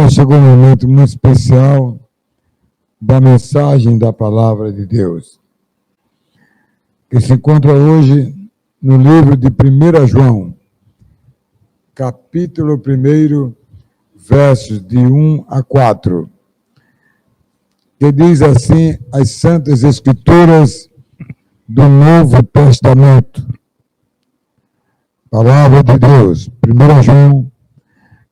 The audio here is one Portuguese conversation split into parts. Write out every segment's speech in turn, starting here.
Agora chegou um momento muito especial da mensagem da Palavra de Deus, que se encontra hoje no livro de 1 João, capítulo 1, versos de 1 a 4, que diz assim as Santas Escrituras do Novo Testamento. Palavra de Deus, 1 João,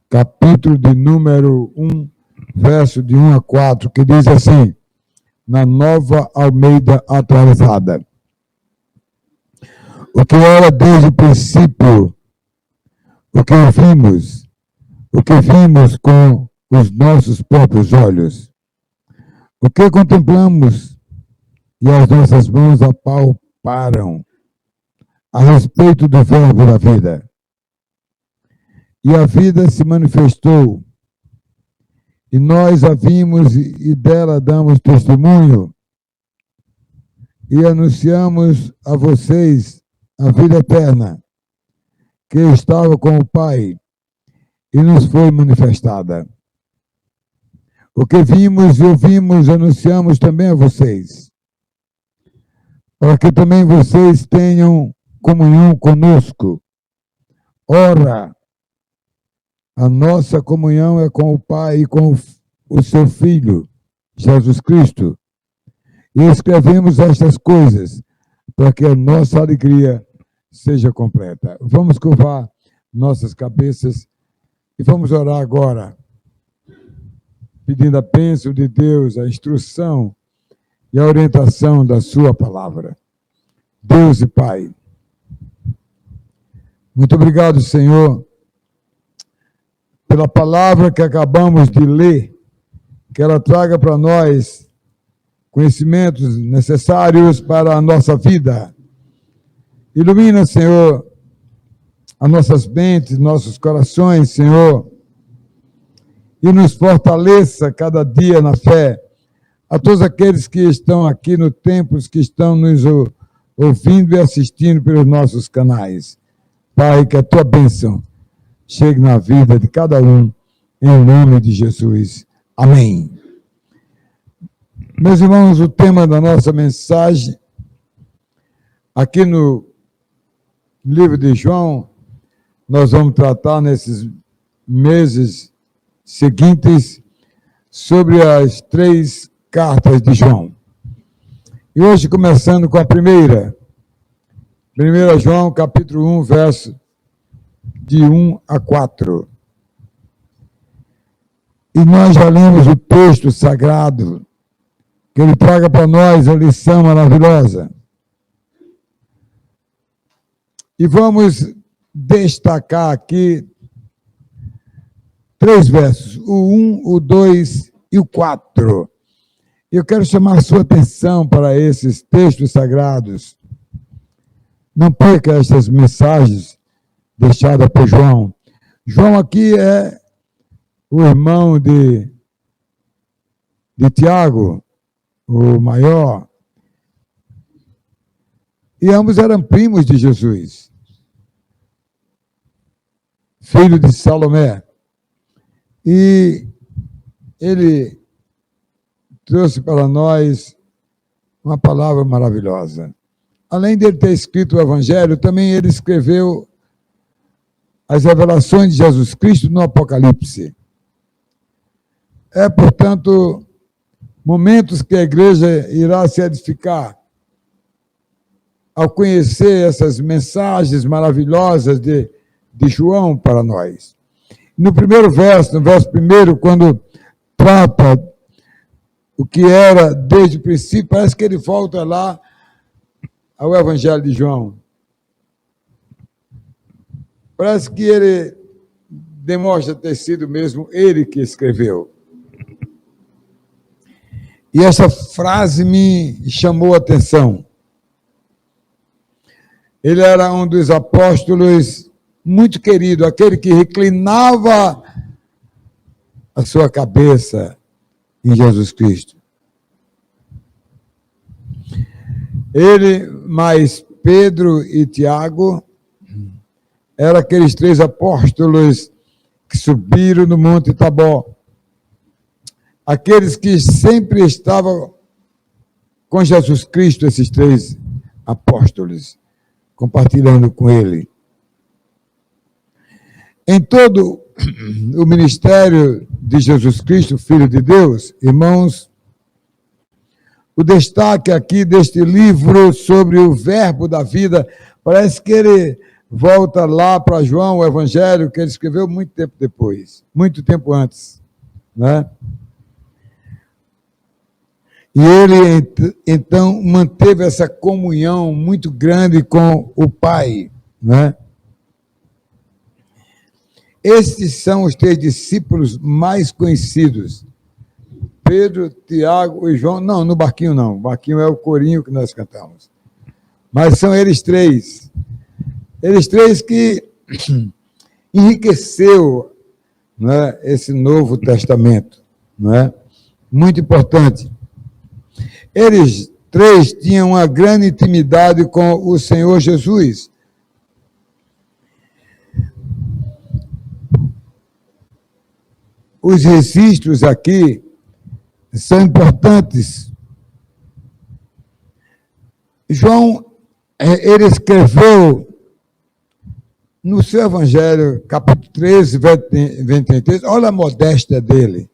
capítulo de número 1, verso de 1 a 4, que diz assim, na Nova Almeida Atualizada. O que era desde o princípio, o que vimos com os nossos próprios olhos, o que contemplamos e as nossas mãos apalparam a respeito do verbo da vida. E a vida se manifestou, e nós a vimos e dela damos testemunho, e anunciamos a vocês a vida eterna, que estava com o Pai, e nos foi manifestada. O que vimos e ouvimos, anunciamos também a vocês, para que também vocês tenham comunhão conosco. Ora, a nossa comunhão é com o Pai e com o seu Filho, Jesus Cristo. E escrevemos estas coisas para que a nossa alegria seja completa. Vamos curvar nossas cabeças e vamos orar agora, pedindo a bênção de Deus, a instrução e a orientação da sua palavra. Deus e Pai, muito obrigado, Senhor, pela palavra que acabamos de ler, que ela traga para nós conhecimentos necessários para a nossa vida. Ilumina, Senhor, as nossas mentes, nossos corações, Senhor, e nos fortaleça cada dia na fé. A todos aqueles que estão aqui no templo, que estão nos ouvindo e assistindo pelos nossos canais. Pai, que a tua bênção chegue na vida de cada um, em nome de Jesus. Amém. Meus irmãos, o tema da nossa mensagem, aqui no livro de João, nós vamos tratar nesses meses seguintes sobre as 3 cartas de João. E hoje, começando com a primeira, 1 João, capítulo 1, verso de 1 a 4. E nós já lemos o texto sagrado, que ele traga para nós a lição maravilhosa. E vamos destacar aqui 3 versos, o 1, o 2 e o 4. Eu quero chamar a sua atenção para esses textos sagrados. Não perca estas mensagens deixada por João. João aqui é o irmão de Tiago, o maior, e ambos eram primos de Jesus, filho de Salomé. E ele trouxe para nós uma palavra maravilhosa. Além de ele ter escrito o Evangelho, também ele escreveu as revelações de Jesus Cristo no Apocalipse. É, portanto, momentos que a igreja irá se edificar ao conhecer essas mensagens maravilhosas de João para nós. No primeiro verso, no verso 1, quando trata o que era desde o princípio, parece que ele volta lá ao Evangelho de João. Parece que ele demonstra ter sido mesmo ele que escreveu. E essa frase me chamou a atenção. Ele era um dos apóstolos muito querido, aquele que reclinava a sua cabeça em Jesus Cristo. Ele, mais Pedro e Tiago, eram aqueles 3 apóstolos que subiram no Monte Tabor aqueles que sempre estavam com Jesus Cristo, esses 3 apóstolos, compartilhando com ele. Em todo o ministério de Jesus Cristo, Filho de Deus, irmãos, o destaque aqui deste livro sobre o verbo da vida, parece que ele volta lá para João, o Evangelho, que ele escreveu muito tempo depois, muito tempo antes, né? E ele, então, manteve essa comunhão muito grande com o Pai, né? Estes são os 3 discípulos mais conhecidos. Pedro, Tiago e João. Não, no barquinho não. O barquinho é o corinho que nós cantamos. Mas são eles 3. Eles 3 que enriqueceu, né, esse Novo Testamento, né? Muito importante. Eles 3 tinham uma grande intimidade com o Senhor Jesus. Os registros aqui são importantes. João, ele escreveu no seu Evangelho, capítulo 13, 23, olha a modéstia dele.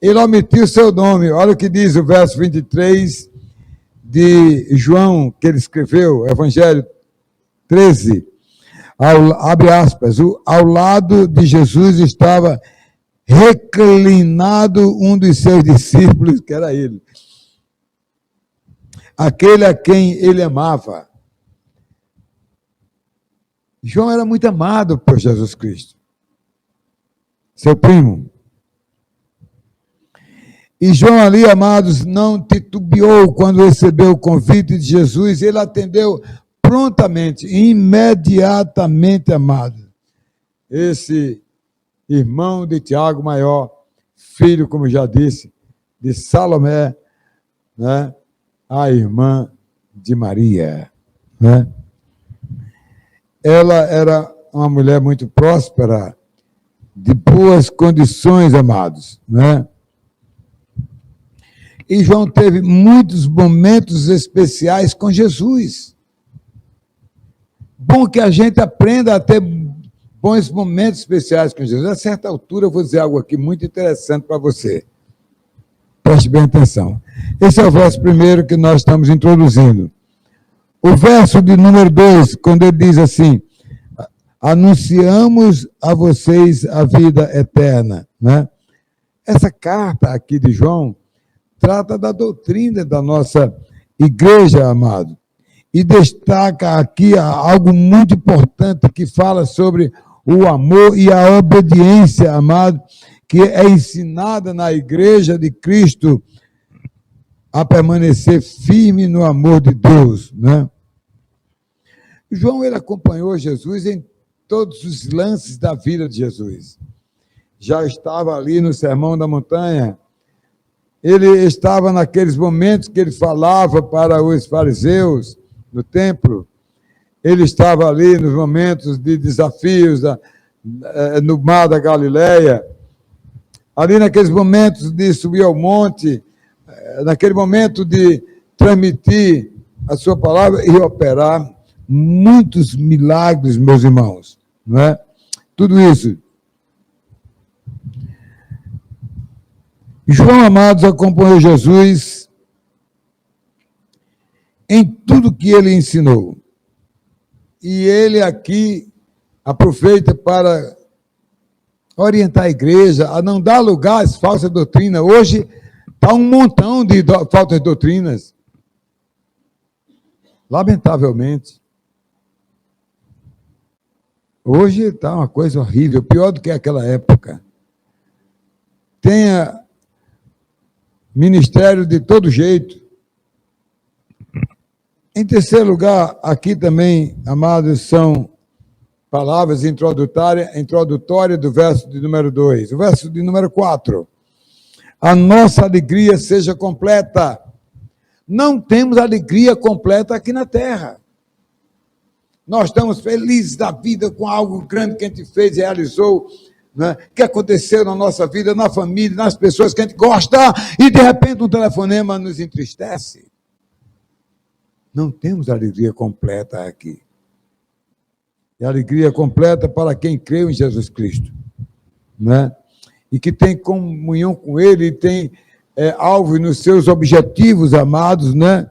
Ele omitiu seu nome, olha o que diz o verso 23 de João, que ele escreveu, Evangelho 13, abre aspas, ao lado de Jesus estava reclinado um dos seus discípulos, que era ele, aquele a quem ele amava. João era muito amado por Jesus Cristo, seu primo. E João ali, amados, não titubeou quando recebeu o convite de Jesus, ele atendeu prontamente, imediatamente, amado. Esse irmão de Tiago maior, filho, como já disse, de Salomé, né? A irmã de Maria, né? Ela era uma mulher muito próspera, de boas condições, amados, né? E João teve muitos momentos especiais com Jesus. Bom que a gente aprenda a ter bons momentos especiais com Jesus. A certa altura eu vou dizer algo aqui muito interessante para você. Preste bem atenção. Esse é o verso primeiro que nós estamos introduzindo. O verso de número 2, quando ele diz assim, anunciamos a vocês a vida eterna, né? Essa carta aqui de João trata da doutrina da nossa igreja, amado, e destaca aqui algo muito importante que fala sobre o amor e a obediência, amado, que é ensinada na igreja de Cristo a permanecer firme no amor de Deus, né? João, ele acompanhou Jesus em todos os lances da vida de Jesus. Já estava ali no Sermão da Montanha, ele estava naqueles momentos que ele falava para os fariseus no templo, ele estava ali nos momentos de desafios no mar da Galileia, ali naqueles momentos de subir ao monte, naquele momento de transmitir a sua palavra e operar muitos milagres, meus irmãos, não é? Tudo isso. João, amados, acompanhou Jesus em tudo que ele ensinou. E ele aqui aproveita para orientar a igreja a não dar lugar às falsas doutrinas. Hoje está um montão de falsas doutrinas. Lamentavelmente. Hoje está uma coisa horrível, pior do que aquela época. Tenha ministério de todo jeito. Em terceiro lugar, aqui também, amados, são palavras introdutórias do verso de número 2. O verso de número 4. A nossa alegria seja completa. Não temos alegria completa aqui na terra. Nós estamos felizes da vida com algo grande que a gente fez e realizou, né, que aconteceu na nossa vida, na família, nas pessoas que a gente gosta, e de repente um telefonema nos entristece. Não temos alegria completa aqui. E alegria completa para quem creu em Jesus Cristo, né? E que tem comunhão com Ele, e tem alvos nos seus objetivos, amados, né?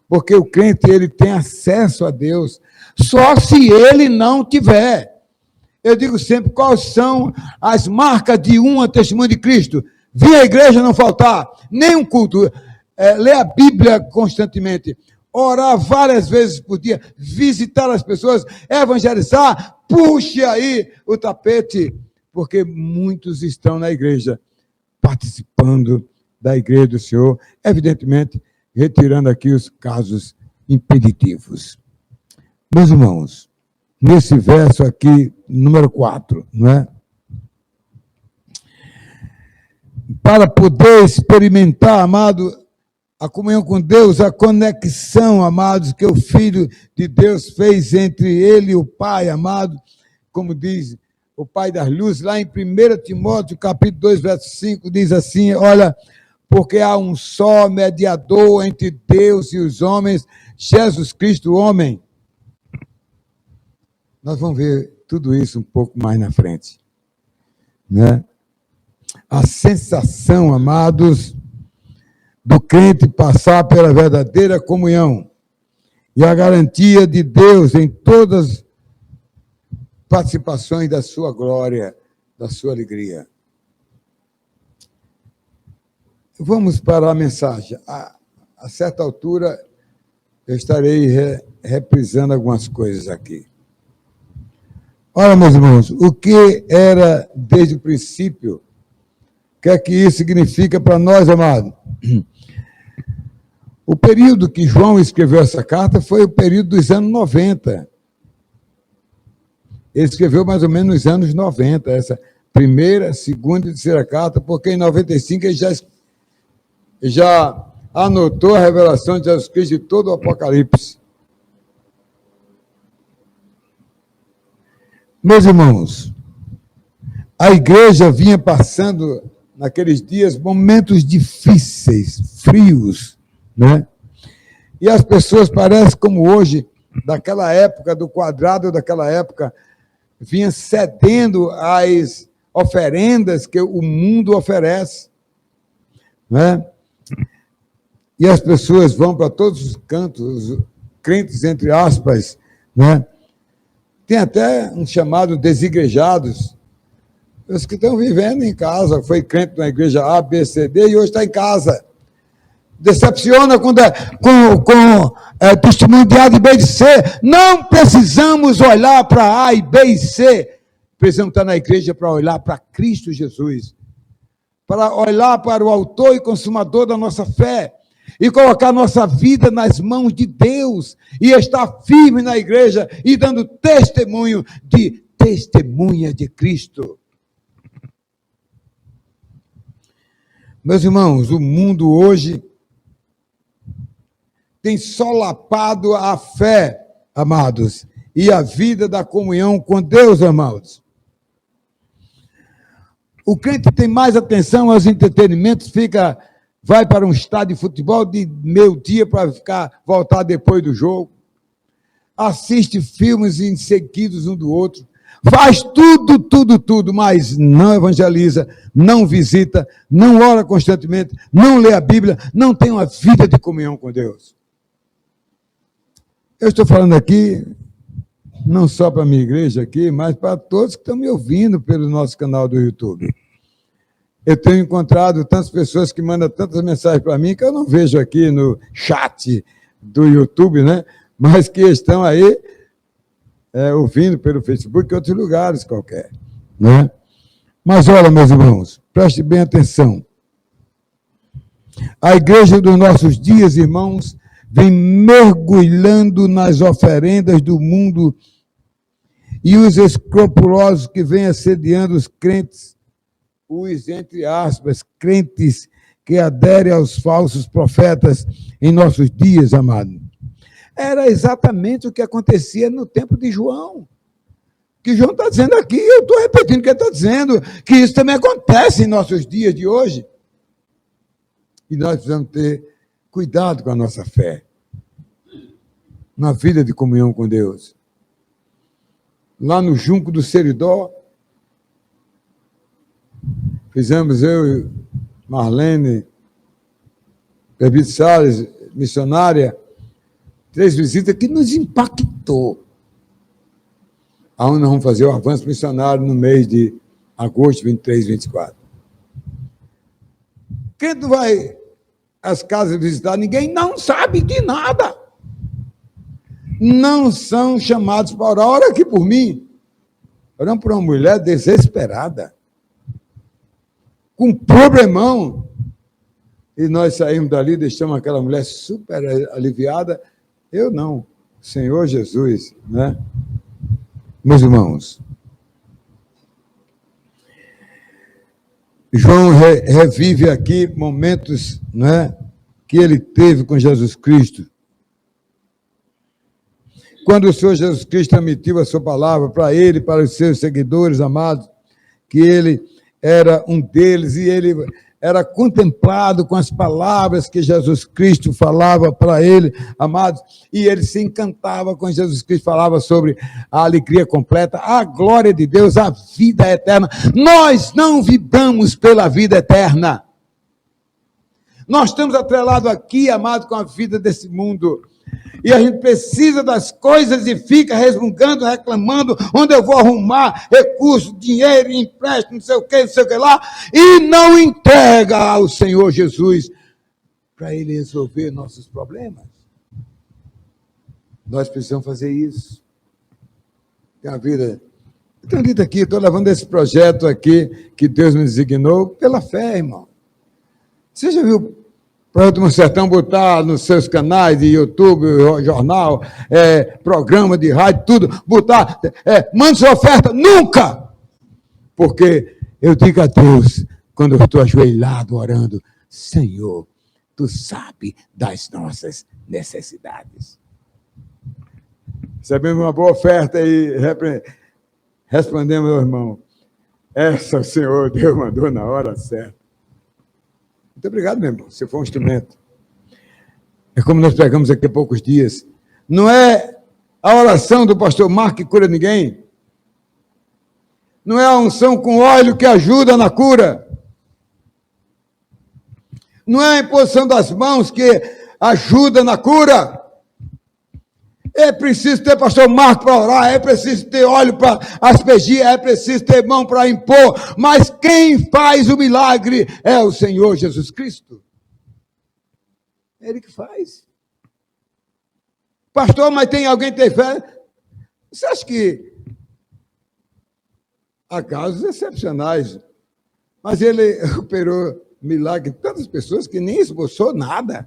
Porque o crente, ele tem acesso a Deus, só se ele não tiver. Eu digo sempre, quais são as marcas de uma testemunha de Cristo? Vir à igreja não faltar, nem um culto, ler a Bíblia constantemente, orar várias vezes por dia, visitar as pessoas, evangelizar, puxe aí o tapete, porque muitos estão na igreja, participando da igreja do Senhor, evidentemente, retirando aqui os casos impeditivos. Meus irmãos, nesse verso aqui, número 4, não é? Para poder experimentar, amado, a comunhão com Deus, a conexão, amados, que o Filho de Deus fez entre ele e o Pai, amado, como diz o Pai das Luzes, lá em 1 Timóteo, capítulo 2, verso 5, diz assim, olha, porque há um só mediador entre Deus e os homens, Jesus Cristo, o homem. Nós vamos ver tudo isso um pouco mais na frente, né? A sensação, amados, do crente passar pela verdadeira comunhão e a garantia de Deus em todas as participações da sua glória, da sua alegria. Vamos para a mensagem. A certa altura, eu estarei reprisando algumas coisas aqui. Olha, meus irmãos, o que era desde o princípio, o que é que isso significa para nós, amados? O período que João escreveu essa carta foi o período dos anos 90. Ele escreveu mais ou menos nos anos 90, essa primeira, segunda e terceira carta, porque em 95 ele já anotou a revelação de Jesus Cristo de todo o Apocalipse. Meus irmãos, a igreja vinha passando, naqueles dias, momentos difíceis, frios, né? E as pessoas, parece como hoje, daquela época, do quadrado daquela época, vinha cedendo às oferendas que o mundo oferece, né? E as pessoas vão para todos os cantos, os crentes, entre aspas, né? Tem até um chamado desigrejados, os que estão vivendo em casa, foi crente na igreja A, B, C, D, e hoje está em casa. Decepciona com testemunho de A, de B e de C. Não precisamos olhar para A e B e C. Precisamos estar na igreja para olhar para Cristo Jesus, para olhar para o autor e consumador da nossa fé, e colocar nossa vida nas mãos de Deus, e estar firme na igreja, e dando testemunho de testemunha de Cristo. Meus irmãos, o mundo hoje tem solapado a fé, amados, e a vida da comunhão com Deus, amados. O crente tem mais atenção aos entretenimentos, vai para um estádio de futebol de meio-dia para voltar depois do jogo, assiste filmes em seguidos um do outro, faz tudo, mas não evangeliza, não visita, não ora constantemente, não lê a Bíblia, não tem uma vida de comunhão com Deus. Eu estou falando aqui, não só para a minha igreja aqui, mas para todos que estão me ouvindo pelo nosso canal do YouTube. Eu tenho encontrado tantas pessoas que mandam tantas mensagens para mim que eu não vejo aqui no chat do YouTube, né? Mas que estão aí ouvindo pelo Facebook e outros lugares qualquer, né? Mas olha, meus irmãos, preste bem atenção. A igreja dos nossos dias, irmãos, vem mergulhando nas oferendas do mundo e os escrupulosos que vêm assediando os crentes, os, entre aspas, crentes que aderem aos falsos profetas em nossos dias, amado. Era exatamente o que acontecia no tempo de João. que João está dizendo aqui, eu estou repetindo o que ele está dizendo, que isso também acontece em nossos dias de hoje. E nós precisamos ter cuidado com a nossa fé, na vida de comunhão com Deus. Lá no Junco do Seridó, fizemos eu e Marlene, Pebito Salles, missionária, 3 visitas que nos impactou. Aonde nós vamos fazer o avanço missionário no mês de agosto, 23, 24. Quem não vai às casas visitar, ninguém não sabe de nada. Não são chamados para orar. Ora aqui por mim. Oramos por uma mulher desesperada, com problemão. E nós saímos dali, deixamos aquela mulher super aliviada. Eu não, Senhor Jesus, né? Meus irmãos, João revive aqui momentos, né, que ele teve com Jesus Cristo. Quando o Senhor Jesus Cristo transmitiu a sua palavra para ele, para os seus seguidores amados, que ele era um deles e ele era contemplado com as palavras que Jesus Cristo falava para ele, amados, e ele se encantava com Jesus Cristo, falava sobre a alegria completa, a glória de Deus, a vida eterna. Nós não vibramos pela vida eterna. Nós estamos atrelados aqui, amados, com a vida desse mundo. E a gente precisa das coisas e fica resmungando, reclamando, onde eu vou arrumar recurso, dinheiro, empréstimo, não sei o que lá, e não entrega ao Senhor Jesus para Ele resolver nossos problemas. Nós precisamos fazer isso. Tem a vida. Eu tenho dito aqui, estou levando esse projeto aqui, que Deus me designou, pela fé, irmão. Você já viu Projeto No Sertão botar nos seus canais de YouTube, jornal, programa de rádio, tudo, botar, mande sua oferta, nunca! Porque eu digo a Deus, quando eu estou ajoelhado orando, Senhor, Tu sabe das nossas necessidades. Recebemos uma boa oferta e respondemos ao irmão, essa o Senhor Deus mandou na hora certa. Muito obrigado, meu irmão. Você foi um instrumento. É como nós pregamos aqui há poucos dias. Não é a oração do pastor Marco que cura ninguém. Não é a unção com óleo que ajuda na cura. Não é a imposição das mãos que ajuda na cura. É preciso ter pastor Marco para orar, é preciso ter óleo para aspergir, é preciso ter mão para impor, mas quem faz o milagre é o Senhor Jesus Cristo. É Ele que faz. Pastor, mas tem alguém que tem fé? Você acha que há casos excepcionais, mas ele operou milagre em tantas pessoas que nem esboçou nada.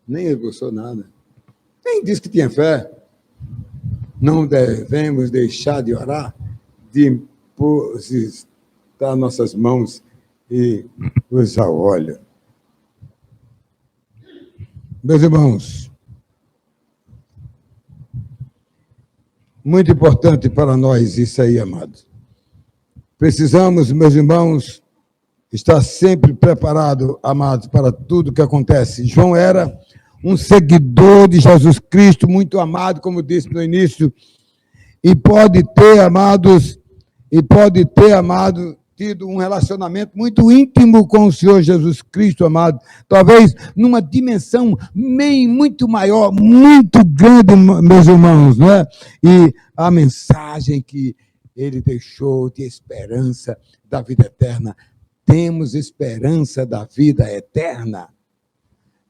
Nem esboçou nada. Quem diz que tinha fé? Não devemos deixar de orar, de impositar nossas mãos e usar o óleo. Meus irmãos, muito importante para nós isso aí, amados. Precisamos, meus irmãos, estar sempre preparado, amados, para tudo que acontece. João era um seguidor de Jesus Cristo, muito amado, como disse no início, e pode ter, amados, tido um relacionamento muito íntimo com o Senhor Jesus Cristo, amado, talvez numa dimensão muito maior, muito grande, meus irmãos, não é? E a mensagem que ele deixou de esperança da vida eterna, temos esperança da vida eterna.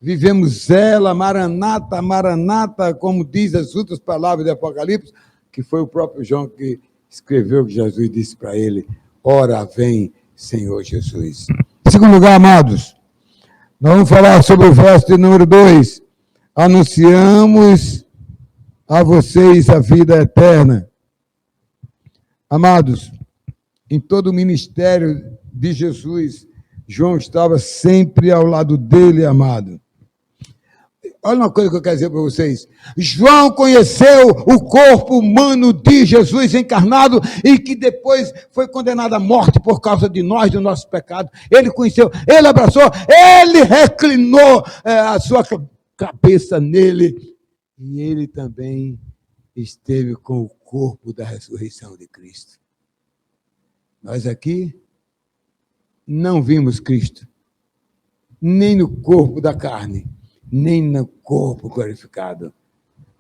Vivemos ela, Maranata, Maranata, como diz as outras palavras de Apocalipse, que foi o próprio João que escreveu, que Jesus disse para ele, ora vem, Senhor Jesus. Em segundo lugar, amados, nós vamos falar sobre o verso de número 2. Anunciamos a vocês a vida eterna. Amados, em todo o ministério de Jesus, João estava sempre ao lado dele, amado. olha uma coisa que eu quero dizer para vocês. João conheceu o corpo humano de Jesus encarnado e que depois foi condenado à morte por causa de nós, do nosso pecado. Ele conheceu, ele abraçou, ele reclinou a sua cabeça nele. E ele também esteve com o corpo da ressurreição de Cristo. Nós aqui não vimos Cristo, nem no corpo da carne, nem no corpo glorificado.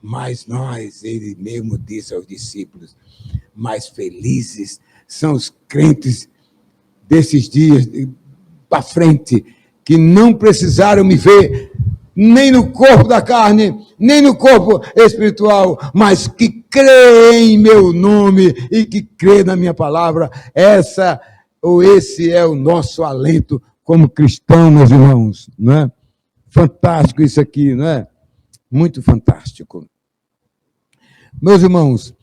Mas nós, ele mesmo disse aos discípulos, mais felizes são os crentes desses dias para frente, que não precisaram me ver, nem no corpo da carne, nem no corpo espiritual, mas que crê em meu nome e que crê na minha palavra. Esse é o nosso alento como cristão, meus irmãos, não é? Fantástico isso aqui, não é? Muito fantástico. Meus irmãos,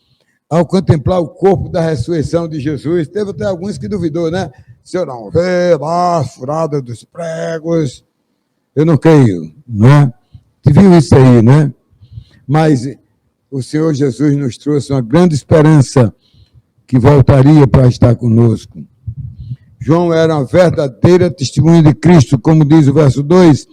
ao contemplar o corpo da ressurreição de Jesus, teve até alguns que duvidou, né? Se eu não ver lá a furada dos pregos, eu não creio, né? Você viu isso aí, né? Mas o Senhor Jesus nos trouxe uma grande esperança que voltaria para estar conosco. João era uma verdadeira testemunha de Cristo, como diz o verso 2.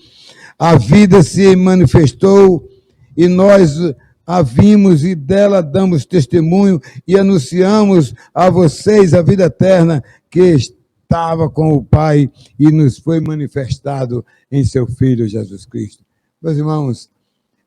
A vida se manifestou e nós a vimos e dela damos testemunho e anunciamos a vocês a vida eterna que estava com o Pai e nos foi manifestado em seu Filho Jesus Cristo. Meus irmãos,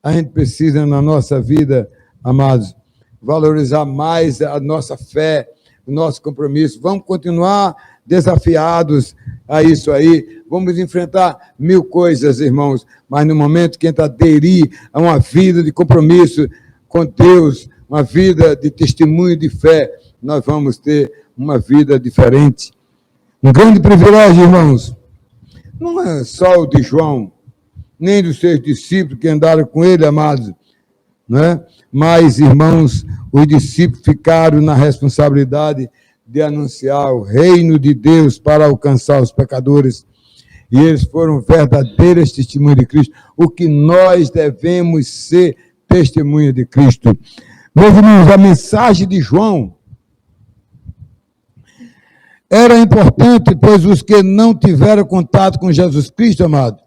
a gente precisa na nossa vida, amados, valorizar mais a nossa fé, o nosso compromisso. Vamos continuar desafiados a isso aí. Vamos enfrentar 1000 coisas, irmãos, mas no momento que a gente aderir a uma vida de compromisso com Deus, uma vida de testemunho de fé, nós vamos ter uma vida diferente. Um grande privilégio, irmãos. Não é só o de João, nem dos seus discípulos que andaram com ele, amados, né? Mas, irmãos, os discípulos ficaram na responsabilidade de anunciar o reino de Deus para alcançar os pecadores. E eles foram verdadeiras testemunhas de Cristo. O que nós devemos ser testemunha de Cristo. Meus irmãos, a mensagem de João era importante, pois os que não tiveram contato com Jesus Cristo, amado,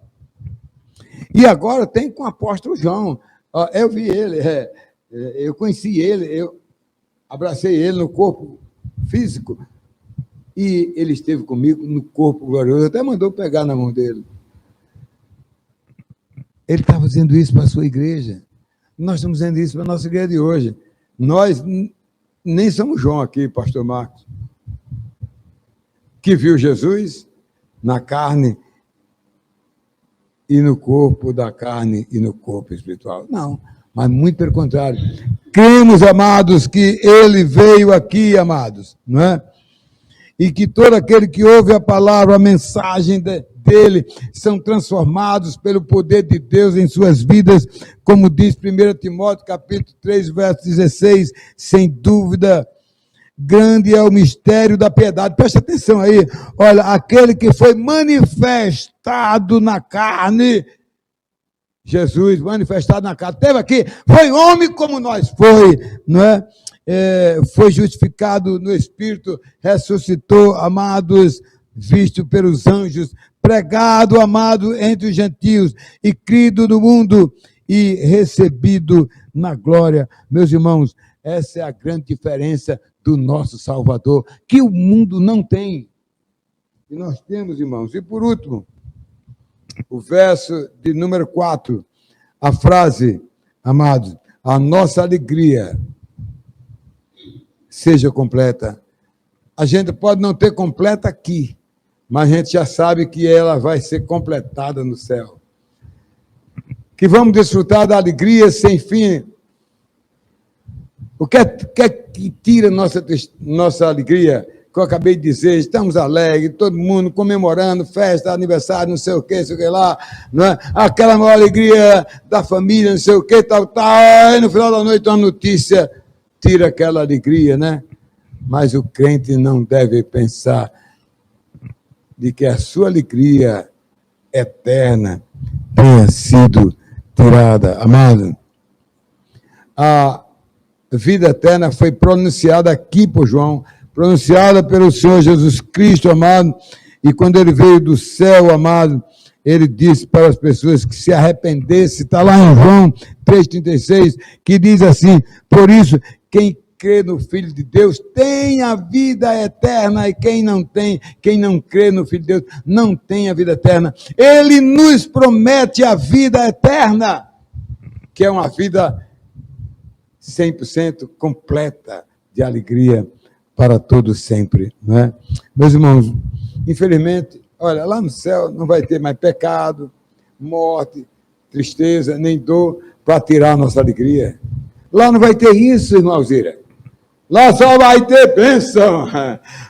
e agora tem com o apóstolo João. Eu vi ele, eu conheci ele, eu abracei ele no corpo físico, e ele esteve comigo no corpo glorioso, até mandou pegar na mão dele. Ele está fazendo isso para a sua igreja. Nós estamos fazendo isso para a nossa igreja de hoje. Nós nem somos João aqui, pastor Marcos, que viu Jesus na carne e no corpo da carne e no corpo espiritual. Não, mas muito pelo contrário. Cremos, amados, que ele veio aqui, amados, não é? E que todo aquele que ouve a palavra, a mensagem dele, são transformados pelo poder de Deus em suas vidas, como diz 1 Timóteo, capítulo 3, verso 16, sem dúvida, grande é o mistério da piedade. Presta atenção aí, olha, aquele que foi manifestado na carne, Jesus manifestado na carne, esteve aqui, foi homem como nós, não é? Foi justificado no Espírito, ressuscitou, amados, visto pelos anjos, pregado, amado, entre os gentios, e crido no mundo, e recebido na glória. Meus irmãos, essa é a grande diferença do nosso Salvador, que o mundo não tem. E nós temos, irmãos. E por último, o verso de número 4, a frase, amados, a nossa alegria seja completa. A gente pode não ter completa aqui, mas a gente já sabe que ela vai ser completada no céu. Que vamos desfrutar da alegria sem fim. O que é que tira nossa alegria? Que eu acabei de dizer, estamos alegres, todo mundo comemorando, festa, aniversário, não sei o que lá, não é? Aquela maior alegria da família, não sei o que, tal, e no final da noite uma notícia tira aquela alegria, né? Mas o crente não deve pensar de que a sua alegria eterna tenha sido tirada. Amado, a vida eterna foi pronunciada aqui por João, pronunciada pelo Senhor Jesus Cristo, amado, e quando ele veio do céu, amado, ele disse para as pessoas que se arrependessem, está lá em João 3,36, que diz assim: por isso, quem crê no Filho de Deus tem a vida eterna, e quem não crê no Filho de Deus, não tem a vida eterna. Ele nos promete a vida eterna, que é uma vida 100% completa de alegria para todos sempre, não é? Meus irmãos, infelizmente, olha, lá no céu não vai ter mais pecado, morte, tristeza, nem dor para tirar a nossa alegria. Lá não vai ter isso, irmão Alzira. Lá só vai ter bênção.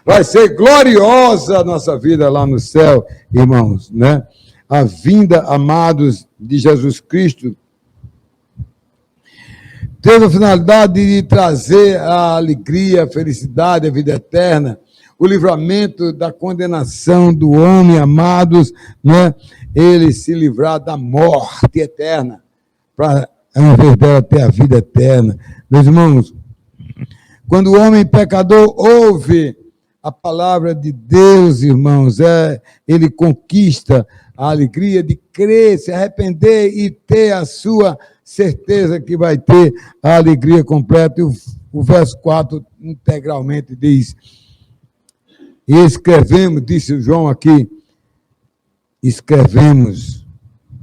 Vai ser gloriosa a nossa vida lá no céu, irmãos, né? A vinda, amados, de Jesus Cristo teve a finalidade de trazer a alegria, a felicidade, a vida eterna, o livramento da condenação do homem, amados, né? Ele se livrar da morte eterna, para, ao invés dela, ter a vida eterna. Meus irmãos, quando o homem pecador ouve a palavra de Deus, irmãos, ele conquista a alegria de crer, se arrepender e ter a sua certeza que vai ter a alegria completa. E o verso 4 integralmente diz: e escrevemos, disse o João aqui, escrevemos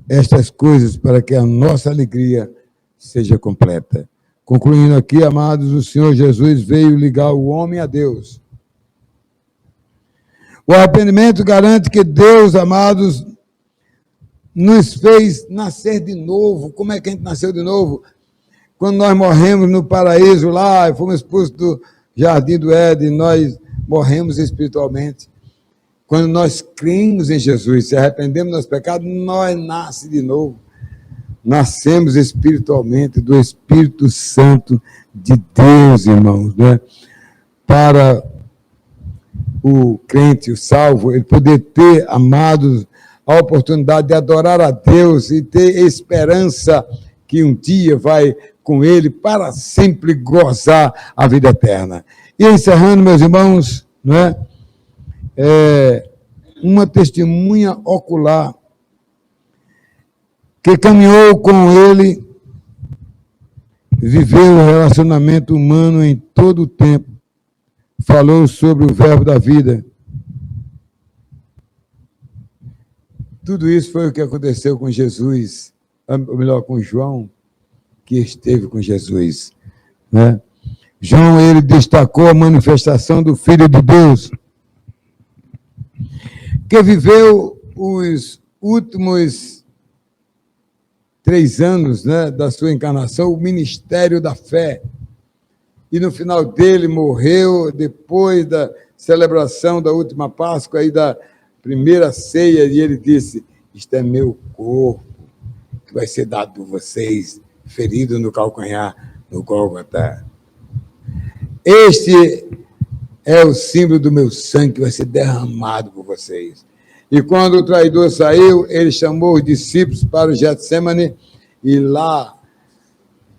estas coisas para que a nossa alegria seja completa. Concluindo aqui, amados, o Senhor Jesus veio ligar o homem a Deus. O arrependimento garante que Deus, amados, nos fez nascer de novo. Como é que a gente nasceu de novo? Quando nós morremos no paraíso lá, fomos expulsos do jardim do Éden, nós morremos espiritualmente. Quando nós cremos em Jesus, se arrependemos dos nossos pecados, nós nascemos de novo. Nascemos espiritualmente do Espírito Santo de Deus, irmãos, né? Para o crente, o salvo, ele poder ter, amados, a oportunidade de adorar a Deus e ter esperança que um dia vai com ele para sempre gozar a vida eterna. E encerrando, meus irmãos, não é? Uma testemunha ocular que caminhou com ele, viveu o relacionamento humano em todo o tempo, falou sobre o verbo da vida. Tudo isso foi o que aconteceu com Jesus, ou melhor, com João, que esteve com Jesus, né? João, ele destacou a manifestação do Filho de Deus, que viveu os últimos 3 anos, né, da sua encarnação, o ministério da fé. E no final dele morreu, depois da celebração da última Páscoa e da primeira ceia, e ele disse: isto é meu corpo, que vai ser dado por vocês, ferido no calcanhar, no Gólgota. Este é o símbolo do meu sangue que vai ser derramado por vocês. E quando o traidor saiu, ele chamou os discípulos para o Getsemane, e lá,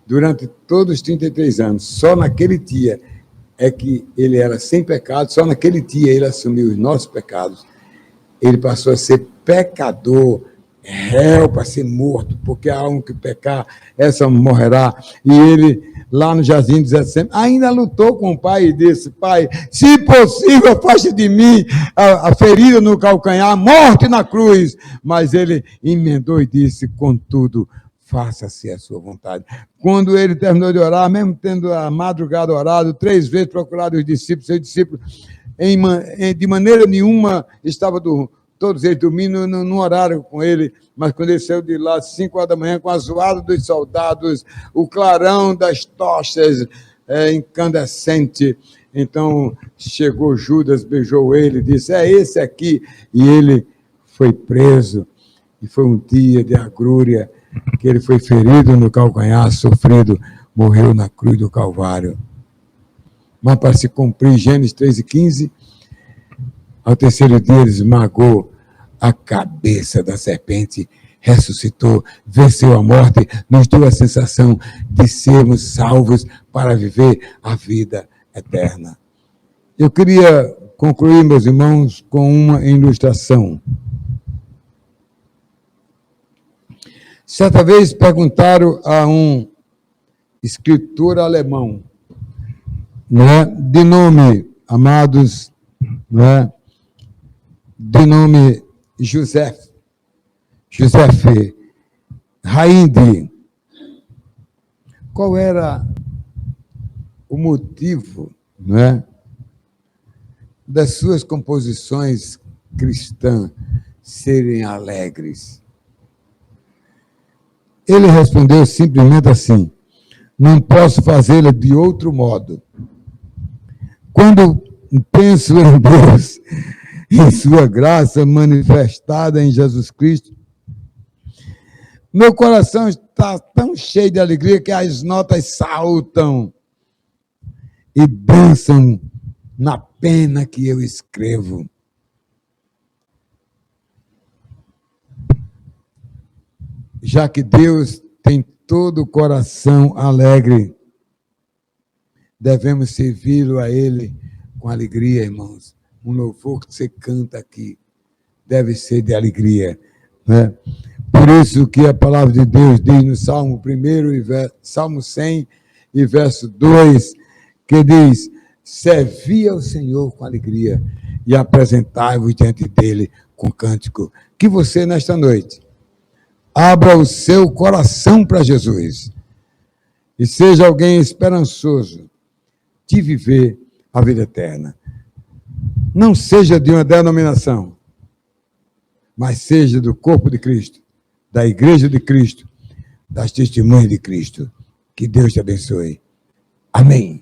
durante todos os 33 anos, só naquele dia é que ele era sem pecado, só naquele dia ele assumiu os nossos pecados. Ele passou a ser pecador, réu para ser morto, porque a alma que pecar, essa morrerá. E ele, lá no jardim de Getsemane, ainda lutou com o pai e disse: pai, se possível, afaste de mim a ferida no calcanhar, a morte na cruz. Mas ele emendou e disse: contudo, faça-se a sua vontade. Quando ele terminou de orar, mesmo tendo a madrugada orado, 3 vezes procurado os discípulos, seus discípulos, de maneira nenhuma estava todos eles dormindo no horário com ele, mas quando ele saiu de lá, às 5 horas da manhã, com a zoada dos soldados, o clarão das tochas incandescente, então chegou Judas, beijou ele, disse: é esse aqui, e ele foi preso, e foi um dia de agrúria, que ele foi ferido no calcanhar, sofrido, morreu na cruz do Calvário. Mas para se cumprir Gênesis 3:15, ao terceiro dia ele esmagou a cabeça da serpente ressuscitou, venceu a morte, nos deu a sensação de sermos salvos para viver a vida eterna. Eu queria concluir, meus irmãos, com uma ilustração. Certa vez perguntaram a um escritor alemão, né, de nome, amados, né, de nome Joseph Haydn, qual era o motivo, né, das suas composições cristãs serem alegres. Ele respondeu simplesmente assim: não posso fazê-la de outro modo. Quando penso em Deus, em sua graça manifestada em Jesus Cristo, meu coração está tão cheio de alegria que as notas saltam e dançam na pena que eu escrevo. Já que Deus tem todo o coração alegre, devemos servi-lo a Ele com alegria, irmãos. Um louvor que você canta aqui deve ser de alegria, né? Por isso que a palavra de Deus diz no Salmo 1, Salmo 100 e verso 2, que diz: servi ao Senhor com alegria e apresentai-vos diante dele com cântico. Que você, nesta noite, abra o seu coração para Jesus e seja alguém esperançoso de viver a vida eterna. Não seja de uma denominação, mas seja do corpo de Cristo, da igreja de Cristo, das testemunhas de Cristo. Que Deus te abençoe. Amém.